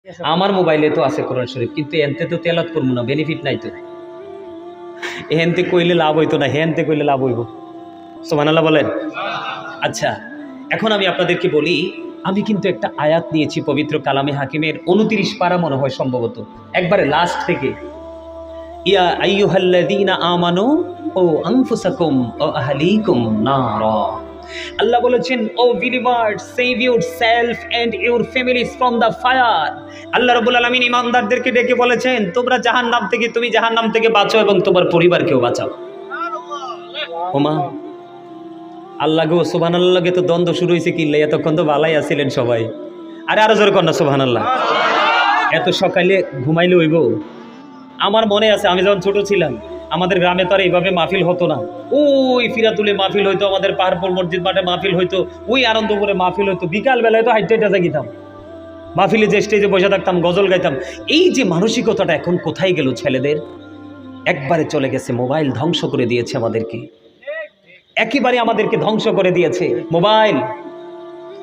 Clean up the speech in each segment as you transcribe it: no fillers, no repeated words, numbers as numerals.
আমার মোবাইলে তো আছে কোরআন শরীফ, কিন্তু এনতে তো তেলাওয়াত করবো না, বেনিফিট নাই তো। হেনতে কইলে লাভ হইতো না, হেনতে কইলে লাভ হইব। সুবহানাল্লাহ বলেন। আচ্ছা, এখন আমি আপনাদেরকে বলি, আমি কিন্তু একটা আয়াত নিয়েছি পবিত্র কালামে হাকিমের 29 পারা মনে হয় সম্ভবত, একবারে লাস্ট থেকে। ইয়া আইয়ুহাল্লাযীনা আমানু ও আনফুসাকুম ও আহলিকুম নারা। আল্লাহ বলেছেন, O believers, save yourself and your families from the fire. আল্লাহ রাব্বুল আলামিন ঈমানদারদেরকে ডেকে বলেছেন, তোমরা জাহান্নাম থেকে, তুমি জাহান্নাম থেকে বাঁচো এবং তোমার পরিবারকেও বাঁচাও। ওমা আল্লাহ গো, সুবহানাল্লাহ, তো দ্বন্দ্ব শুরু হয়েছে কি, এতক্ষণ তো ভালাই আছিলেন সবাই। আরো জোরে কন্যা সুবহানাল্লাহ। এত সকালে ঘুমাইলে হইব? আমার মনে আছে আমি যখন ছোট ছিলাম, আমাদের গ্রামে তো আর এইভাবে মাহফিল হতো না। ওই ফিরাতুলে মাহফিল হইতো, আমাদের পাহাড়পুর মসজিদ মাঠে মাহফিল হইতো, ওই আনন্দপুরে মাহফিল হইতো, বিকাল বেলায় তো হাইটে হাইটে গিতাম মাহফিলে, যে স্টেজে বসে থাকতাম, গজল গাইতাম। এই যে মানসিকতাটা এখন কোথায় গেল ছেলেদের? একবারে চলে গেছে। মোবাইল ধ্বংস করে দিয়েছে আমাদেরকে, একেবারে আমাদেরকে ধ্বংস করে দিয়েছে মোবাইল।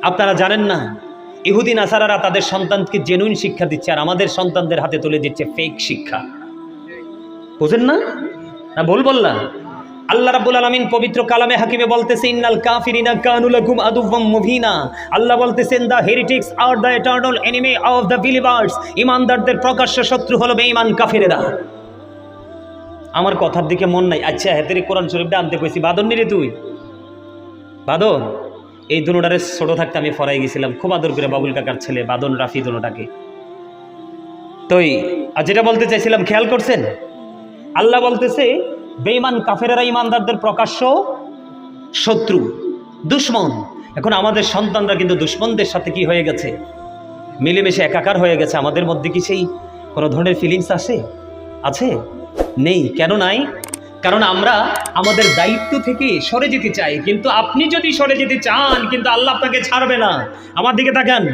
আপনারা জানেন না, ইহুদি নাসারারা তাদের সন্তানকে জেনুইন শিক্ষা দিচ্ছে, আর আমাদের সন্তানদের হাতে তুলে দিচ্ছে ফেক শিক্ষা। বুঝেন না? না ভুল বললাম? আল্লাহ রাব্বুল আলামিন পবিত্র কালামে হাকিমে বলতেছে, ইন্নাল কাফিরিনা কানু লাকুম আদুওয়াম মুবিনা। আল্লাহ বলতেছেন, the heretics are the eternal enemy of the believers. ঈমানদারদের প্রকাশ্য শত্রু হলো বেঈমান কাফেরেরা। আমার কথার দিকে মন নাই। আচ্ছা, হেতেরি কোরআন শরীফটা আনতে কইছি, বাদন নিরে তুই বাদন। এই দুনোটারে ছোট থাকতে আমি ফরাই গেছিলাম, খুব আদর করে, বাবুল কাকার ছেলে বাদন রাফি দুনোটাকে। তোই আর যেটা বলতে চাইছিলাম খেয়াল করছেন? আল্লাহ বলতেছে, বেঈমান কাফেরেরা ঈমানদারদের প্রকাশ্য শত্রু, দুশমন। এখন আমাদের সন্তানরা কিন্তু দুশমনদের সাথে কি হয়ে গেছে? মিলেমিশে একাকার হয়ে গেছে। আমাদের মধ্যে কি সেই কোনো ধরনের ফিলিংস আছে? নেই। কেন নাই? কারণ আমরা আমাদের দায়িত্ব থেকে সরে যেতে চাই। কিন্তু আপনি যদি সরে যেতে চান, কিন্তু আল্লাহ আপনাকে ছাড়বে না। আমার দিকে তাকান,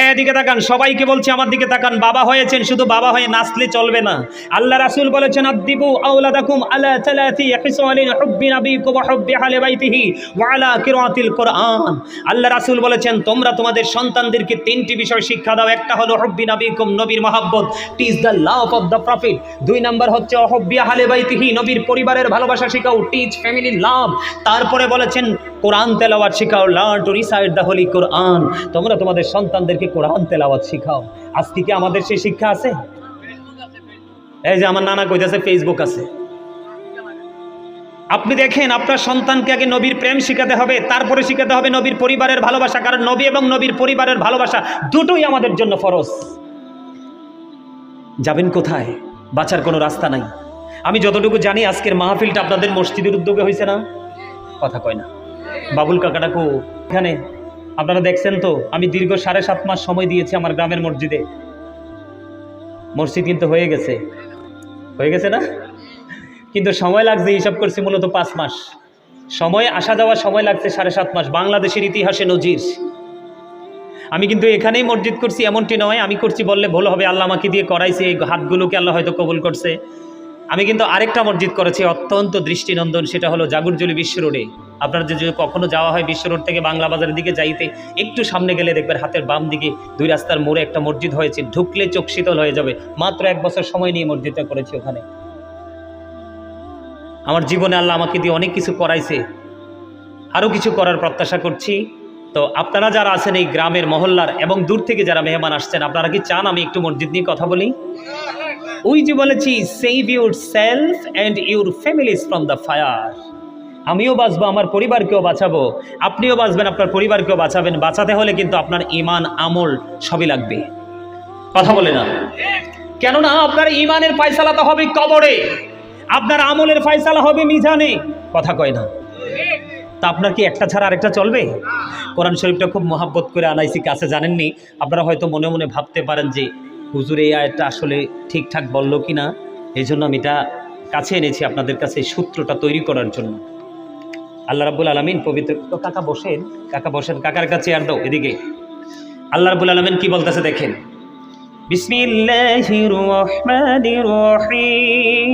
এদিকে তাকান, সবাইকে বলছি আমার দিকে তাকান। বাবা হয়েছেন, শুধু বাবা হয়ে নাচলে চলবে না। আল্লাহ রাসূল বলেছেন, আদিবু আওলাদাকুম আলা সালাতি হিসালিন হুব্বি নাবিকুম ওয়া হুব্বি আহলি বাইতিহি ওয়া আলা কিরাআতিল কুরআন। আল্লাহ রাসূল বলেছেন, তোমরা তোমাদের সন্তানদেরকে তিনটি বিষয় শিক্ষা দাও। একটা হলো হুব্বি নাবিকুম, নবীর মহব্বত, teach the love of the prophet. দুই নাম্বার হচ্ছে হুব্বি আহলি বাইতিহি, নবীর পরিবারের ভালোবাসা শিখাও, টিচ ফ্যামিলি লাভ। তারপরে বলেছেন, কোরআন তেলাওয়াত শিখাও, learn to recite the holy Quran. তোমরা তোমাদের সন্তানদেরকে কোরআন তেলাওয়াত শিখাও। আজকে কি আমাদের সেই শিক্ষা আছে? এই যে আমার নানা কইতাছে ফেসবুক আছে। আপনি দেখেন, আপনার সন্তানকে আগে নবীর প্রেম শিখাতে হবে, তারপরে শিখাতে হবে নবীর পরিবারের ভালোবাসা। কারণ নবী এবং নবীর পরিবারের ভালোবাসা দুটোই আমাদের জন্য ফরজ। যাবেন কোথায়? বাঁচার কোনো রাস্তা নাই। আমি যতটুকু জানি, আজকের মাহফিলটা আপনাদের মসজিদের উদ্যোগে হয়েছে না? কথা কয় না। বাবুল কাকাটাকু এখানে আপনারা দেখছেন তো, আমি দীর্ঘ 7.5 মাস সময় দিয়েছি আমার গ্রামের মসজিদে। মসজিদ কিন্তু হয়ে গেছে না? কিন্তু সময় লাগছে, হিসাব করছি মূলত 5 মাস সময়, আসা যাওয়া সময় লাগছে 7.5 মাস। বাংলাদেশের ইতিহাসে নজির। আমি কিন্তু এখানেই মসজিদ করছি এমনটি নয়, আমি করছি বললে ভুল হবে। আল্লাহ আমাকে দিয়ে করাইছে, এই হাতগুলোকে আল্লাহ হয়তো কবুল করছে। আমি কিন্তু আরেকটা মসজিদ করেছি অত্যন্ত দৃষ্টিনন্দন, সেটা হলো জাগুরজলি বিশ্ব রোডে। আপনার যদি কখনো যাওয়া হয় বিশ্ব রোড থেকে বাংলা বাজারের দিকে যাইতে, একটু সামনে গেলে দেখবেন হাতের বাম দিকে 2 রাস্তার মোড়ে একটা মসজিদ হয়েছে। ঢুকলে চোখ শীতল হয়ে যাবে। মাত্র 1 বছর সময় নিয়ে মসজিদটা করেছি ওখানে। আমার জীবনে আল্লাহ আমাকে দিয়ে অনেক কিছু করাইছে, আরও কিছু করার প্রত্যাশা করছি। তো আপনারা যারা আছেন এই গ্রামের মহল্লার এবং দূর থেকে যারা মেহমান আসছেন, আপনারা কি চান আমি একটু মসজিদ নিয়ে কথা বলি? ওই যে বলেছি, save your self and your families from the fire. আমিও বাঁচবো, আমার পরিবারকেও বাঁচাবো, আপনিও বাঁচবেন, আপনার পরিবারকেও বাঁচাবেন। বাঁচাতে হলে কিন্তু আপনার ঈমান আমল সবই লাগবে। কথা বলে না? কেননা আপনার ঈমানের ফয়সালা তো হবে কবরে, আপনার আমলের ফয়সালা হবে মিজানে। কথা কয় না? তা আপনার কি একটা ছাড়া আরেকটা চলবে? কোরআন শরীফটা খুব মহাব্বত করে আনাইছি কাছে, জানেননি? আপনারা হয়তো মনে মনে ভাবতে পারেন যে হুজুর এই আয়াতটা আসলে ঠিকঠাক বললো কি না। এই জন্য আমি এটা কাছে এনেছি আপনাদের কাছে, এই সূত্রটা তৈরি করার জন্য। আল্লাহ রাব্বুল আলামিন পবিত্র, কাকা বসেন, কাকার কাছে চেয়ার দাও এদিকে। আল্লাহ রাব্বুল আলামিন কি বলতেছে দেখেন, বিসমিল্লাহির রহমানির রহিম।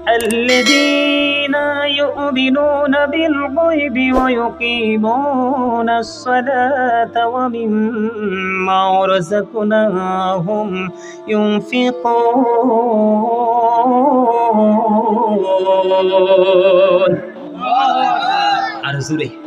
الذين يؤمنون بالغيب ويقيمون الصلاة ومما رزقناهم ينفقون আর জোরে